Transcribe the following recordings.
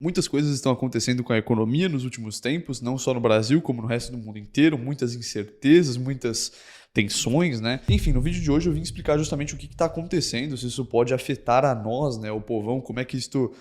Muitas coisas estão acontecendo com a economia nos últimos tempos, não só no Brasil, como no resto do mundo inteiro, muitas incertezas, muitas tensões, né? Enfim, no vídeo de hoje eu vim explicar justamente o que está acontecendo, se isso pode afetar a nós, né, o povão, como é que isto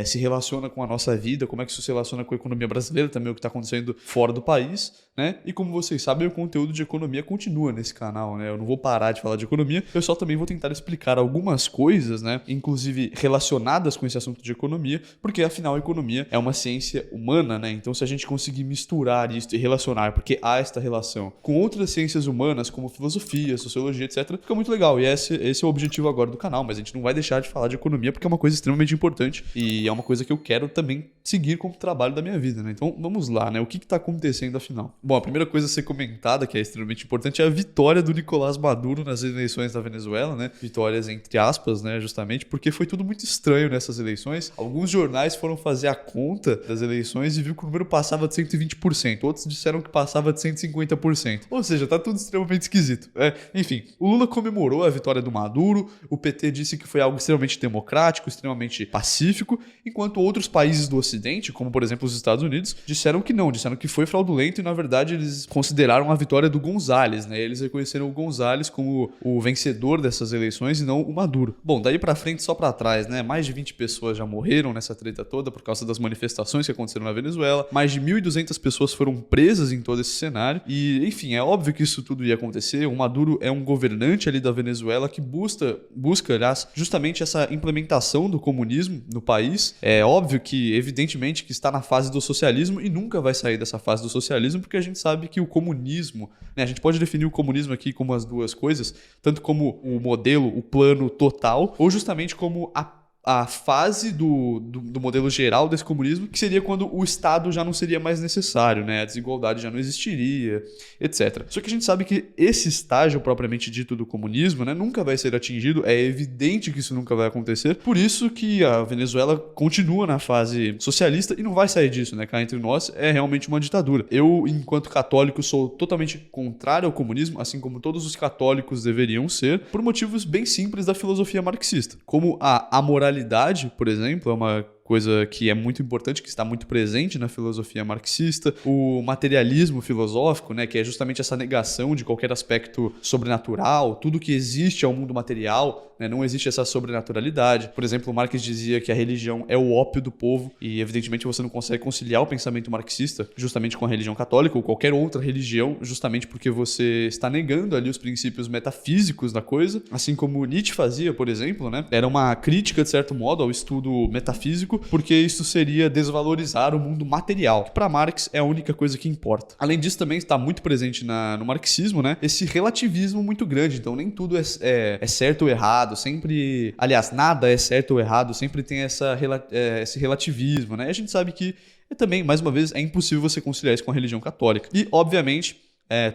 se relaciona com a nossa vida, como é que isso se relaciona com a economia brasileira, também o que está acontecendo fora do país, né? E como vocês sabem, o conteúdo de economia continua nesse canal, né? Eu não vou parar de falar de economia, eu só também vou tentar explicar algumas coisas, né? Inclusive relacionadas com esse assunto de economia, porque afinal a economia é uma ciência humana, né? Então se a gente conseguir misturar isso e relacionar, porque há esta relação com outras ciências humanas, como filosofia, sociologia, etc., fica muito legal. E esse é o objetivo agora do canal, mas a gente não vai deixar de falar de economia, porque é uma coisa extremamente importante e é uma coisa que eu quero também seguir como trabalho da minha vida, né? Então vamos lá, né? O que está acontecendo afinal? Bom, a primeira coisa a ser comentada, que é extremamente importante, é a vitória do Nicolás Maduro nas eleições da Venezuela, né? Vitórias entre aspas, né? Justamente porque foi tudo muito estranho nessas eleições. Alguns jornais foram fazer a conta das eleições e viu que o número passava de 120%. Outros disseram que passava de 150%. Ou seja, tá tudo extremamente esquisito. Enfim, o Lula comemorou a vitória do Maduro, o PT disse que foi algo extremamente democrático, extremamente pacífico, enquanto outros países do Ocidente, como por exemplo os Estados Unidos, disseram que não, disseram que foi fraudulento e na verdade eles consideraram a vitória do González, né? Eles reconheceram o González como o vencedor dessas eleições e não o Maduro. Bom, daí pra frente, só pra trás, né? Mais de 20 pessoas já morreram nessa treta toda por causa das manifestações que aconteceram na Venezuela, mais de 1.200 pessoas foram presas em todo esse cenário e, enfim, é óbvio que isso tudo ia acontecer. O Maduro é um governante ali da Venezuela que busca, aliás, justamente essa implementação do comunismo no país. É óbvio que, evidentemente, que está na fase do socialismo e nunca vai sair dessa fase do socialismo, porque a gente sabe que o comunismo, né, a gente pode definir o comunismo aqui como as duas coisas, tanto como o modelo, o plano total, ou justamente como a fase do modelo geral desse comunismo, que seria quando o Estado já não seria mais necessário, né? A desigualdade já não existiria, etc. Só que a gente sabe que esse estágio propriamente dito do comunismo, né, nunca vai ser atingido, é evidente que isso nunca vai acontecer, por isso que a Venezuela continua na fase socialista e não vai sair disso, né? Cá entre nós é realmente uma ditadura. Eu, enquanto católico, sou totalmente contrário ao comunismo, assim como todos os católicos deveriam ser, por motivos bem simples da filosofia marxista, como a amoralidade, por exemplo, é uma coisa que é muito importante, que está muito presente na filosofia marxista, o materialismo filosófico, né, que é justamente essa negação de qualquer aspecto sobrenatural, tudo que existe ao mundo material, né, não existe essa sobrenaturalidade. Por exemplo, Marx dizia que a religião é o ópio do povo e, evidentemente, você não consegue conciliar o pensamento marxista justamente com a religião católica ou qualquer outra religião, justamente porque você está negando ali os princípios metafísicos da coisa, assim como Nietzsche fazia, por exemplo, né, era uma crítica, de certo modo, ao estudo metafísico, porque isso seria desvalorizar o mundo material, que para Marx é a única coisa que importa. Além disso, também está muito presente no marxismo, né, esse relativismo muito grande, então nem tudo é certo ou errado, sempre, aliás, nada é certo ou errado, sempre tem esse relativismo, né, e a gente sabe que também, mais uma vez, é impossível você conciliar isso com a religião católica. E, obviamente,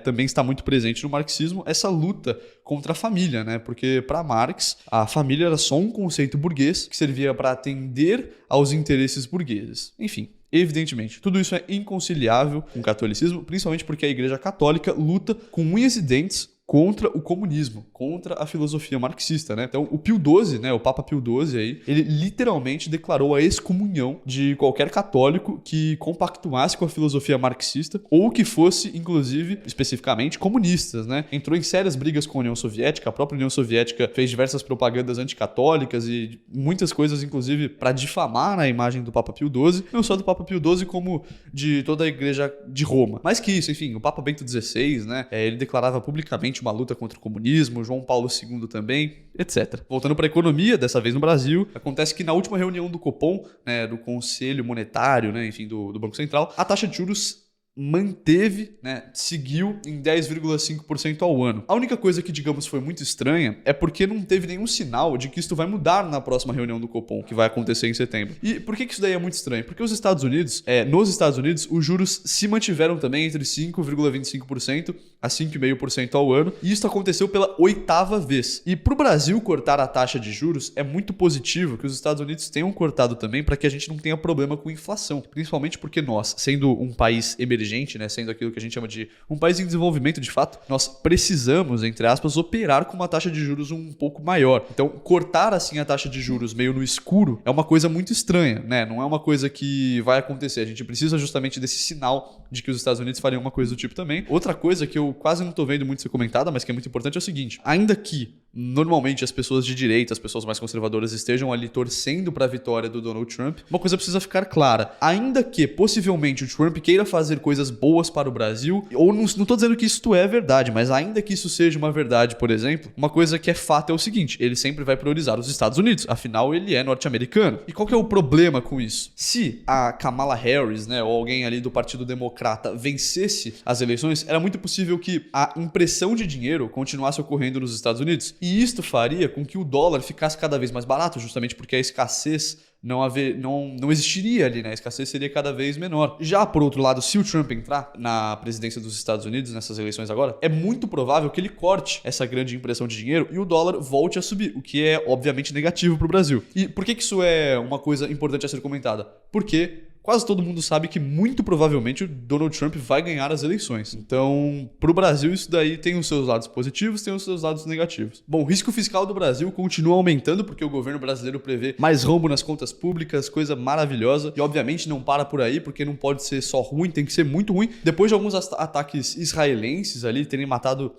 também está muito presente no marxismo essa luta contra a família, né? Porque para Marx a família era só um conceito burguês que servia para atender aos interesses burgueses. Enfim, evidentemente, tudo isso é inconciliável com o catolicismo, principalmente porque a Igreja Católica luta com unhas e dentes contra o comunismo, contra a filosofia marxista, né? Então, o Pio XII, né, o Papa Pio XII aí, ele literalmente declarou a excomunhão de qualquer católico que compactuasse com a filosofia marxista ou que fosse, inclusive, especificamente, comunistas, né? Entrou em sérias brigas com a União Soviética, a própria União Soviética fez diversas propagandas anticatólicas e muitas coisas, inclusive, para difamar a imagem do Papa Pio XII, não só do Papa Pio XII, como de toda a Igreja de Roma. Mais que isso, enfim, o Papa Bento XVI, né, ele declarava publicamente uma luta contra o comunismo, João Paulo II também, etc. Voltando para a economia, dessa vez no Brasil, acontece que na última reunião do Copom, né, do Conselho Monetário, né, enfim, do Banco Central, a taxa de juros manteve, né, seguiu em 10,5% ao ano. A única coisa que, digamos, foi muito estranha é porque não teve nenhum sinal de que isso vai mudar na próxima reunião do Copom, que vai acontecer em setembro. E por que isso daí é muito estranho? Porque nos Estados Unidos, os juros se mantiveram também entre 5,25% a 5,5% ao ano, e isso aconteceu pela 8ª vez. E para o Brasil cortar a taxa de juros é muito positivo que os Estados Unidos tenham cortado também para que a gente não tenha problema com inflação, principalmente porque nós, sendo um país emergente, emergente, né, sendo aquilo que a gente chama de um país em desenvolvimento de fato, nós precisamos, entre aspas, operar com uma taxa de juros um pouco maior. Então, cortar assim a taxa de juros meio no escuro é uma coisa muito estranha, né? Não é uma coisa que vai acontecer. A gente precisa justamente desse sinal de que os Estados Unidos fariam uma coisa do tipo também. Outra coisa que eu quase não tô vendo muito ser comentada, mas que é muito importante é o seguinte: ainda que normalmente as pessoas de direita, as pessoas mais conservadoras estejam ali torcendo para a vitória do Donald Trump, uma coisa precisa ficar clara. Ainda que possivelmente o Trump queira fazer coisas boas para o Brasil, ou não tô dizendo que isso é verdade, mas ainda que isso seja uma verdade, por exemplo, uma coisa que é fato é o seguinte: ele sempre vai priorizar os Estados Unidos, afinal ele é norte-americano. E qual que é o problema com isso? Se a Kamala Harris, né, ou alguém ali do Partido Democrata vencesse as eleições, era muito possível que a impressão de dinheiro continuasse ocorrendo nos Estados Unidos. E isto faria com que o dólar ficasse cada vez mais barato, justamente porque a escassez não existiria ali, né? A escassez seria cada vez menor. Já, por outro lado, se o Trump entrar na presidência dos Estados Unidos nessas eleições agora, é muito provável que ele corte essa grande impressão de dinheiro e o dólar volte a subir, o que é, obviamente, negativo para o Brasil. E por que isso é uma coisa importante a ser comentada? Porque quase todo mundo sabe que muito provavelmente o Donald Trump vai ganhar as eleições. Então, para o Brasil, isso daí tem os seus lados positivos, tem os seus lados negativos. Bom, o risco fiscal do Brasil continua aumentando porque o governo brasileiro prevê mais rombo nas contas públicas, coisa maravilhosa. E, obviamente, não para por aí, porque não pode ser só ruim, tem que ser muito ruim. Depois de alguns ataques israelenses ali terem matado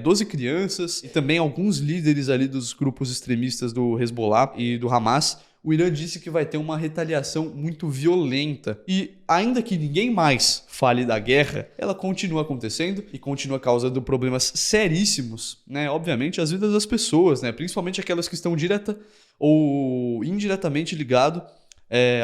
12 crianças e também alguns líderes ali dos grupos extremistas do Hezbollah e do Hamas, o Irã disse que vai ter uma retaliação muito violenta. E ainda que ninguém mais fale da guerra, ela continua acontecendo e continua causando problemas seríssimos, né? Obviamente, às vidas das pessoas, né? Principalmente aquelas que estão direta ou indiretamente ligado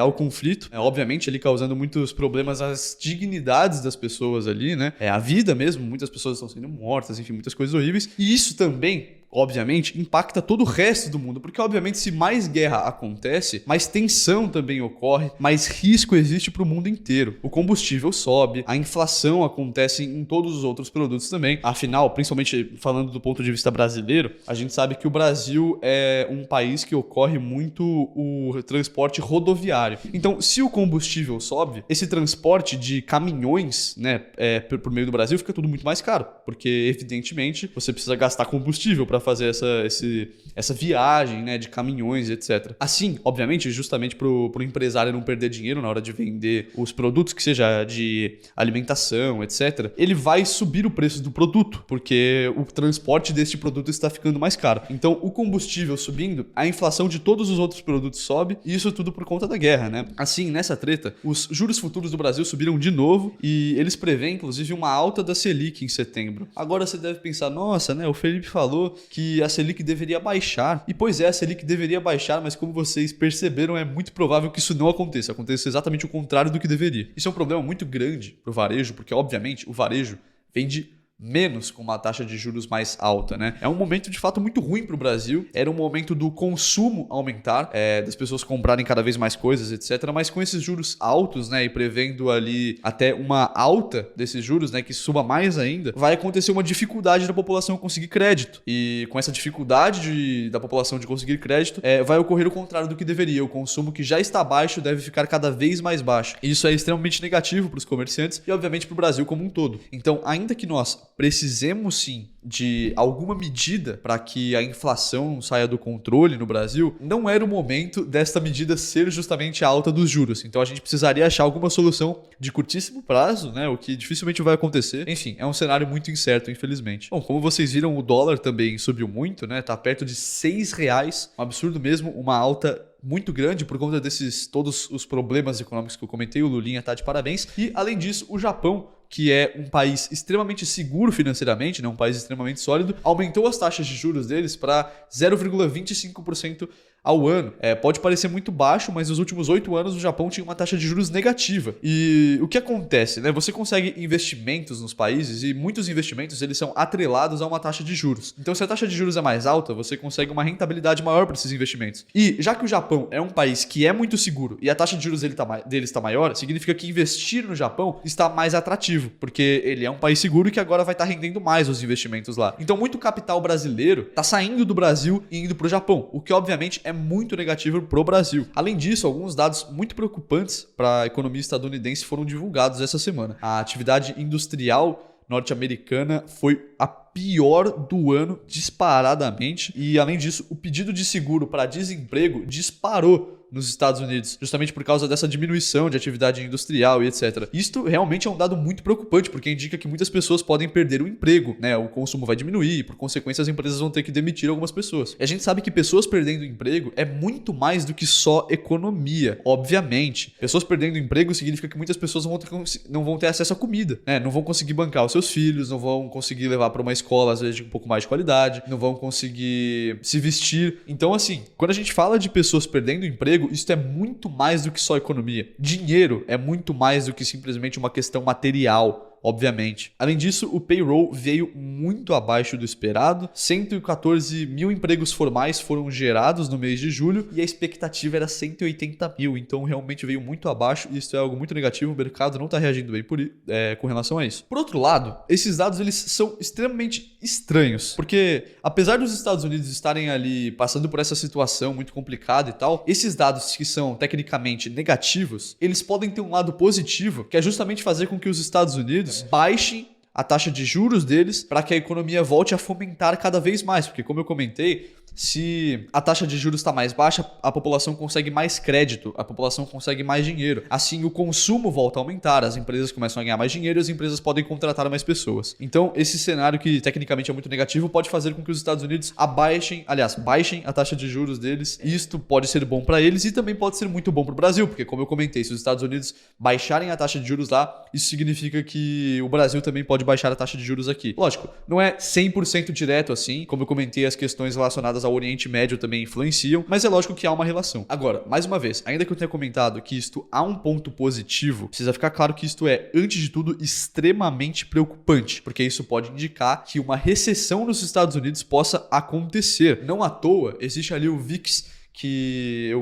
ao conflito, obviamente ali causando muitos problemas às dignidades das pessoas ali, né? A vida mesmo, muitas pessoas estão sendo mortas, enfim, muitas coisas horríveis. E isso também, obviamente, impacta todo o resto do mundo, porque obviamente se mais guerra acontece, mais tensão também ocorre, mais risco existe para o mundo inteiro. O combustível sobe, a inflação acontece em todos os outros produtos também. Afinal, principalmente falando do ponto de vista brasileiro, a gente sabe que o Brasil é um país que ocorre muito o transporte rodoviário. Então, se o combustível sobe, esse transporte de caminhões, né, por meio do Brasil fica tudo muito mais caro, porque evidentemente você precisa gastar combustível para fazer essa viagem, né, de caminhões, etc. Assim, obviamente, justamente para o empresário não perder dinheiro na hora de vender os produtos, que seja de alimentação, etc., ele vai subir o preço do produto, porque o transporte deste produto está ficando mais caro. Então, o combustível subindo, a inflação de todos os outros produtos sobe, e isso tudo por conta da guerra, né? Assim, nessa treta, os juros futuros do Brasil subiram de novo, e eles prevêem, inclusive, uma alta da Selic em setembro. Agora você deve pensar, nossa, né, o Felipe falou que a Selic deveria baixar. E pois é, a Selic deveria baixar, mas como vocês perceberam, é muito provável que isso não aconteça. Aconteça exatamente o contrário do que deveria. Isso é um problema muito grande para o varejo, porque obviamente o varejo vende menos com uma taxa de juros mais alta, né? É um momento de fato muito ruim para o Brasil, era um momento do consumo aumentar, das pessoas comprarem cada vez mais coisas, etc. Mas com esses juros altos, né, e prevendo ali até uma alta desses juros, né, que suba mais ainda, vai acontecer uma dificuldade da população conseguir crédito. E com essa dificuldade da população de conseguir crédito, vai ocorrer o contrário do que deveria. O consumo que já está baixo deve ficar cada vez mais baixo. E isso é extremamente negativo para os comerciantes e obviamente para o Brasil como um todo. Então, ainda que nós precisemos sim de alguma medida para que a inflação saia do controle no Brasil, não era o momento desta medida ser justamente a alta dos juros. Então a gente precisaria achar alguma solução de curtíssimo prazo, né? O que dificilmente vai acontecer. Enfim, é um cenário muito incerto, infelizmente. Bom, como vocês viram, o dólar também subiu muito, né? Tá perto de R$6, um absurdo mesmo, uma alta muito grande por conta desses todos os problemas econômicos que eu comentei. O Lulinha tá de parabéns. E além disso, o Japão, que é um país extremamente seguro financeiramente, né, um país extremamente sólido, aumentou as taxas de juros deles para 0,25% ao ano. Pode parecer muito baixo, mas nos últimos 8 anos o Japão tinha uma taxa de juros negativa. E o que acontece, né? Você consegue investimentos nos países e muitos investimentos eles são atrelados a uma taxa de juros. Então, se a taxa de juros é mais alta, você consegue uma rentabilidade maior para esses investimentos. E já que o Japão é um país que é muito seguro e a taxa de juros dele está maior, significa que investir no Japão está mais atrativo, porque ele é um país seguro que agora vai estar rendendo mais os investimentos lá. Então, muito capital brasileiro está saindo do Brasil e indo para o Japão, o que obviamente é muito negativo para o Brasil. Além disso, alguns dados muito preocupantes para a economia estadunidense foram divulgados essa semana. A atividade industrial norte-americana foi a pior do ano disparadamente e, além disso, o pedido de seguro para desemprego disparou nos Estados Unidos, justamente por causa dessa diminuição de atividade industrial e etc. Isto realmente é um dado muito preocupante, porque indica que muitas pessoas podem perder o emprego, né? O consumo vai diminuir e, por consequência, as empresas vão ter que demitir algumas pessoas. E a gente sabe que pessoas perdendo emprego é muito mais do que só economia, obviamente. Pessoas perdendo emprego significa que muitas pessoas não vão ter acesso à comida, né? Não vão conseguir bancar os seus filhos, não vão conseguir levar para uma escola, às vezes, de um pouco mais de qualidade, não vão conseguir se vestir. Então, assim, quando a gente fala de pessoas perdendo emprego, isso é muito mais do que só economia. Dinheiro é muito mais do que simplesmente uma questão material, obviamente. Além disso, o payroll veio muito abaixo do esperado. 114 mil empregos formais foram gerados no mês de julho e a expectativa era 180 mil. Então, realmente veio muito abaixo e isso é algo muito negativo. O mercado não está reagindo bem com relação a isso. Por outro lado, esses dados eles são extremamente estranhos, porque apesar dos Estados Unidos estarem ali passando por essa situação muito complicada e tal, esses dados que são tecnicamente negativos, eles podem ter um lado positivo, que é justamente fazer com que os Estados Unidos baixem a taxa de juros deles para que a economia volte a fomentar cada vez mais, porque como eu comentei, se a taxa de juros está mais baixa, a população consegue mais crédito, a população consegue mais dinheiro. Assim, o consumo volta a aumentar, as empresas começam a ganhar mais dinheiro e as empresas podem contratar mais pessoas. Então, esse cenário que tecnicamente é muito negativo pode fazer com que os Estados Unidos baixem a taxa de juros deles. Isto pode ser bom para eles e também pode ser muito bom para o Brasil, porque como eu comentei, se os Estados Unidos baixarem a taxa de juros lá, isso significa que o Brasil também pode baixar a taxa de juros aqui. Lógico, não é 100% direto assim, como eu comentei, as questões relacionadas ao Oriente Médio também influenciam, mas é lógico que há uma relação. Agora, mais uma vez, ainda que eu tenha comentado que isto há um ponto positivo, precisa ficar claro que isto é, antes de tudo, extremamente preocupante, porque isso pode indicar que uma recessão nos Estados Unidos possa acontecer. Não à toa, existe ali o VIX, que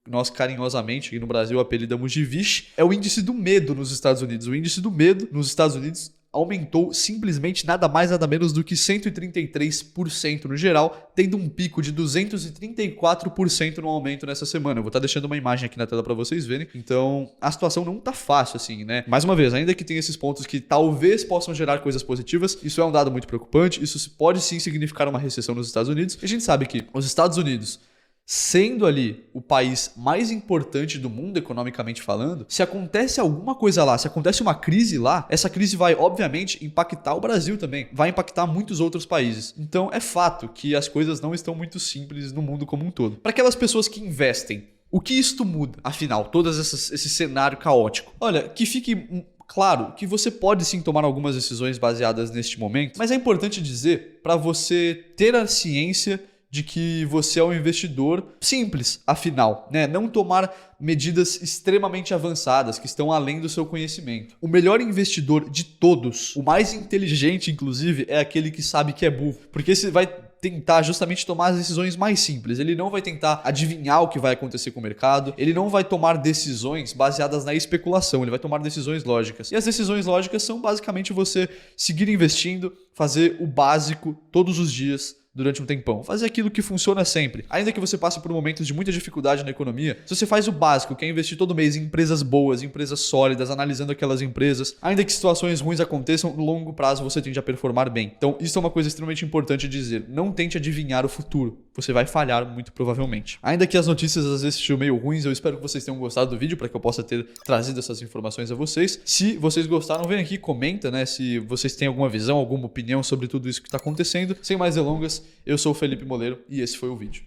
nós carinhosamente aqui no Brasil apelidamos de VIX, é o índice do medo nos Estados Unidos. O índice do medo nos Estados Unidos aumentou simplesmente nada mais nada menos do que 133% no geral, tendo um pico de 234% no aumento nessa semana. Eu vou estar deixando uma imagem aqui na tela para vocês verem. Então, a situação não tá fácil assim, né? Mais uma vez, ainda que tenha esses pontos que talvez possam gerar coisas positivas, isso é um dado muito preocupante, isso pode sim significar uma recessão nos Estados Unidos. E a gente sabe que os Estados Unidos, sendo ali o país mais importante do mundo economicamente falando, se acontece alguma coisa lá, se acontece uma crise lá, essa crise vai obviamente impactar o Brasil também, vai impactar muitos outros países. Então é fato que as coisas não estão muito simples no mundo como um todo. Para aquelas pessoas que investem, o que isto muda? Afinal, esse cenário caótico. Olha, que fique claro que você pode sim tomar algumas decisões baseadas neste momento, mas é importante dizer para você ter a ciência de que você é um investidor simples, afinal, né? Não tomar medidas extremamente avançadas que estão além do seu conhecimento. O melhor investidor de todos, o mais inteligente, inclusive, é aquele que sabe que é burro, porque você vai tentar justamente tomar as decisões mais simples. Ele não vai tentar adivinhar o que vai acontecer com o mercado, ele não vai tomar decisões baseadas na especulação, ele vai tomar decisões lógicas. E as decisões lógicas são basicamente você seguir investindo, fazer o básico todos os dias, durante um tempão. Fazer aquilo que funciona sempre. Ainda que você passe por momentos de muita dificuldade na economia, se você faz o básico, que é investir todo mês em empresas boas, em empresas sólidas, analisando aquelas empresas, ainda que situações ruins aconteçam, no longo prazo você tende a performar bem. Então, isso é uma coisa extremamente importante dizer. Não tente adivinhar o futuro. Você vai falhar muito provavelmente. Ainda que as notícias às vezes sejam meio ruins, eu espero que vocês tenham gostado do vídeo para que eu possa ter trazido essas informações a vocês. Se vocês gostaram, vem aqui, comenta, né? Se vocês têm alguma visão, alguma opinião sobre tudo isso que está acontecendo. Sem mais delongas, eu sou o Felipe Moleiro e esse foi o vídeo.